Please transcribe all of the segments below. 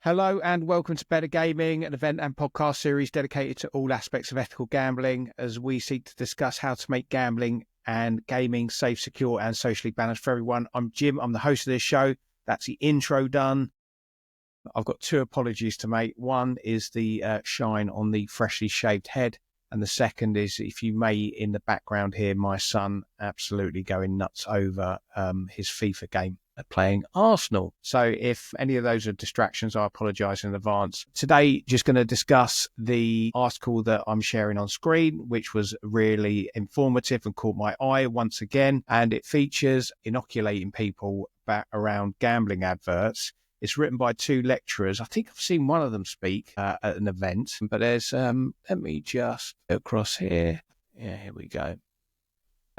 Hello and welcome to Better Gaming, an event and podcast series dedicated to all aspects of ethical gambling as we seek to discuss how to make gambling and gaming safe, secure and socially balanced for everyone. I'm Jim, I'm the host of this show. That's the intro done. I've got two apologies to make. One is the shine on the freshly shaved head. And the second is, if you may, in the background here, my son absolutely going nuts over his FIFA game playing Arsenal. So if any of those are distractions, I apologise in advance. Today, just going to discuss the article that I'm sharing on screen, which was really informative and caught my eye once again. And it features inoculating people around gambling adverts. It's written by two lecturers. I think I've seen one of them speak at an event, but there's, let me just go across here. Yeah, here we go.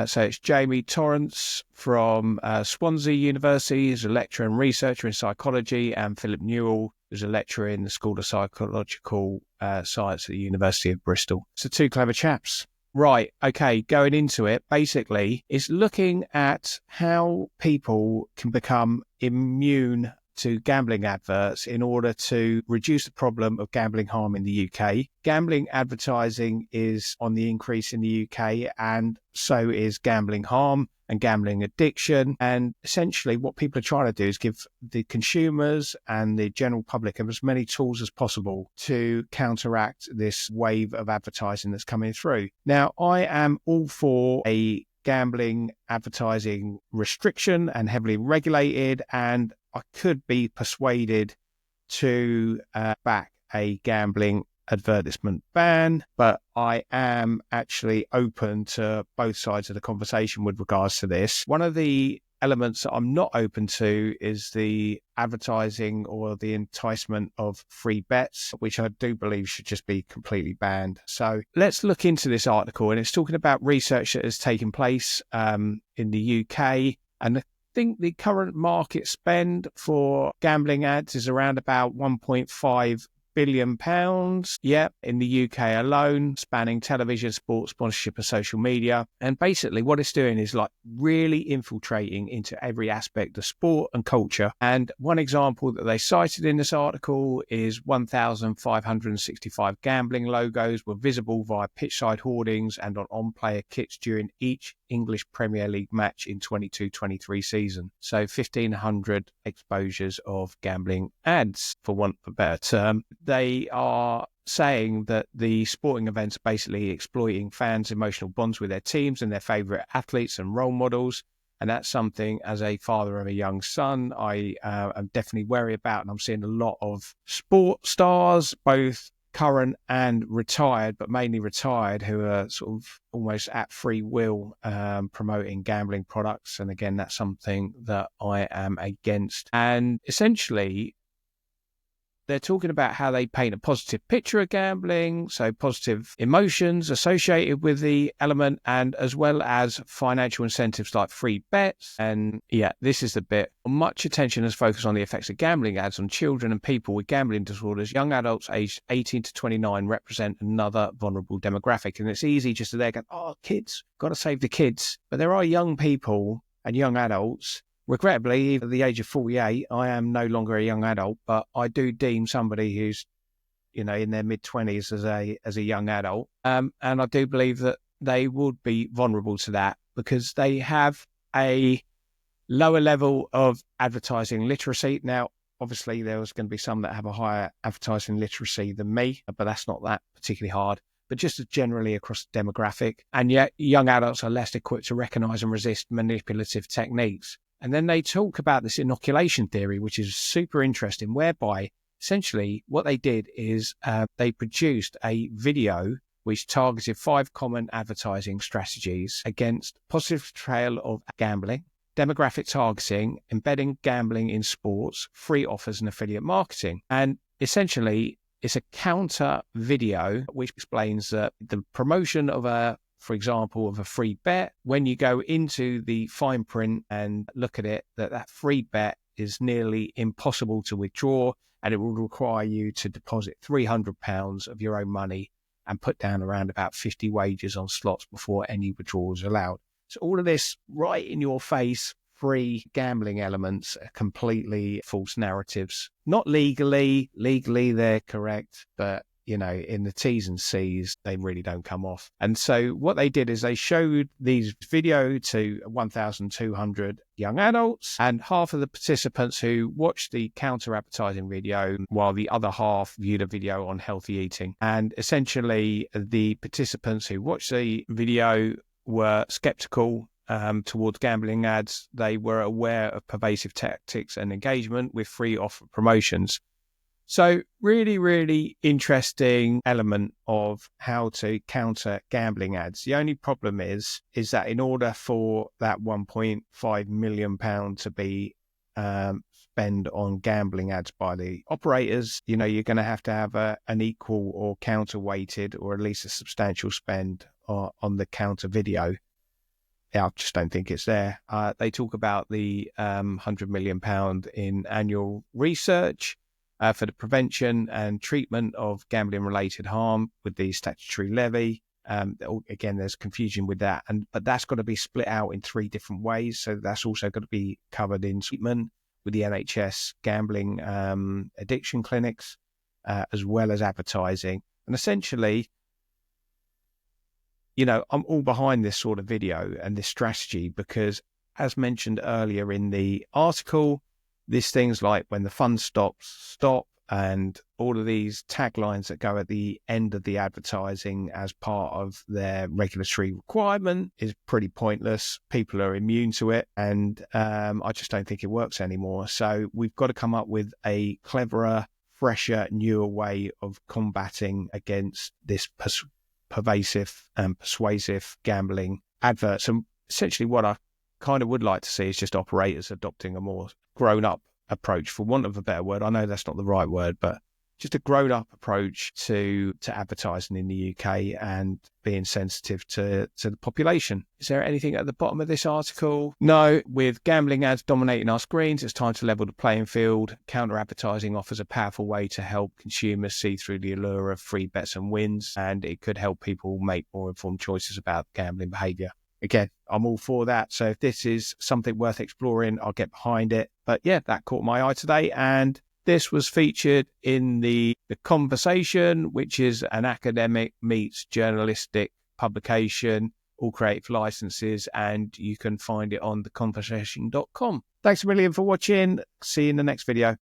So it's Jamie Torrance from Swansea University, who's a lecturer and researcher in psychology, and Philip Newell, who's a lecturer in the School of Psychological Science at the University of Bristol. So two clever chaps. Right, okay, going into it, basically, it's looking at how people can become immune to gambling adverts in order to reduce the problem of gambling harm in the UK. Gambling advertising is on the increase in the UK, and so is gambling harm and gambling addiction. And essentially what people are trying to do is give the consumers and the general public as many tools as possible to counteract this wave of advertising that's coming through. Now, I am all for a gambling advertising restriction and heavily regulated, and I could be persuaded to back a gambling advertisement ban, but I am actually open to both sides of the conversation with regards to this. One of the elements that I'm not open to is the advertising or the enticement of free bets, which I do believe should just be completely banned. So let's look into this article, and it's talking about research that has taken place in the UK, and I think the current market spend for gambling ads is around about £1.5 billion, in the UK alone, spanning television, sports, sponsorship and social media. And basically what it's doing is like really infiltrating into every aspect of sport and culture. And one example that they cited in this article is 1,565 gambling logos were visible via pitchside hoardings and on player kits during each English Premier League match in 22-23 season. So 1,500 exposures of gambling ads, for want of a better term. They are saying that the sporting events are basically exploiting fans' emotional bonds with their teams and their favourite athletes and role models. And that's something, as a father of a young son, I am definitely wary about. And I'm seeing a lot of sport stars, both current and retired, but mainly retired, who are sort of almost at free will promoting gambling products. And again, that's something that I am against. And essentially, they're talking about how they paint a positive picture of gambling, so positive emotions associated with the element, and as well as financial incentives like free bets. And yeah, this is the bit. Much attention is focused on the effects of gambling ads on children and people with gambling disorders. Young adults aged 18 to 29 represent another vulnerable demographic. And it's easy just to there go, oh, kids, got to save the kids. But there are young people and young adults. Regrettably, at the age of 48, I am no longer a young adult, but I do deem somebody who's, in their mid-20s as a young adult. And I do believe that they would be vulnerable to that because they have a lower level of advertising literacy. Now, obviously, there's going to be some that have a higher advertising literacy than me, but that's not that particularly hard. But just generally across the demographic. And yet, young adults are less equipped to recognise and resist manipulative techniques. And then they talk about this inoculation theory, which is super interesting, whereby essentially what they did is they produced a video which targeted 5 common advertising strategies against positive portrayal of gambling, demographic targeting, embedding gambling in sports, free offers and affiliate marketing. And essentially, it's a counter video which explains that the promotion of for example, of a free bet, when you go into the fine print and look at it, that free bet is nearly impossible to withdraw, and it will require you to deposit £300 of your own money and put down around about 50 wagers on slots before any withdrawals are allowed. So all of this right in your face, free gambling elements are completely false narratives. Not legally they're correct, but in the T's and C's, they really don't come off. And so what they did is they showed these video to 1,200 young adults, and half of the participants who watched the counter advertising video, while the other half viewed a video on healthy eating. And essentially, the participants who watched the video were skeptical towards gambling ads. They were aware of pervasive tactics and engagement with free offer promotions. So really, really interesting element of how to counter gambling ads. The only problem is that in order for that £1.5 million to be spent on gambling ads by the operators, you're going to have an equal or counter-weighted, or at least a substantial spend on the counter video. I just don't think it's there. They talk about the £100 million in annual research for the prevention and treatment of gambling-related harm with the statutory levy. Again, there's confusion with that, but that's got to be split out in 3 different ways. So that's also got to be covered in treatment with the NHS gambling addiction clinics, as well as advertising. And essentially, I'm all behind this sort of video and this strategy because, as mentioned earlier in the article, these things like when the fun stops, stop, and all of these taglines that go at the end of the advertising as part of their regulatory requirement is pretty pointless. People are immune to it, and I just don't think it works anymore. So we've got to come up with a cleverer, fresher, newer way of combating against this pervasive and persuasive gambling adverts. And essentially what I kind of would like to see is just operators adopting a more grown-up approach, for want of a better word. I know that's not the right word, but just a grown-up approach to advertising in the UK and being sensitive to the population. Is there anything at the bottom of this article? No. With gambling ads dominating our screens, it's time to level the playing field. Counter-advertising offers a powerful way to help consumers see through the allure of free bets and wins, and it could help people make more informed choices about gambling behaviour. Again, I'm all for that. So if this is something worth exploring, I'll get behind it. But yeah, that caught my eye today. And this was featured in the Conversation, which is an academic meets journalistic publication, all creative licenses, and you can find it on theconversation.com. Thanks a million for watching. See you in the next video.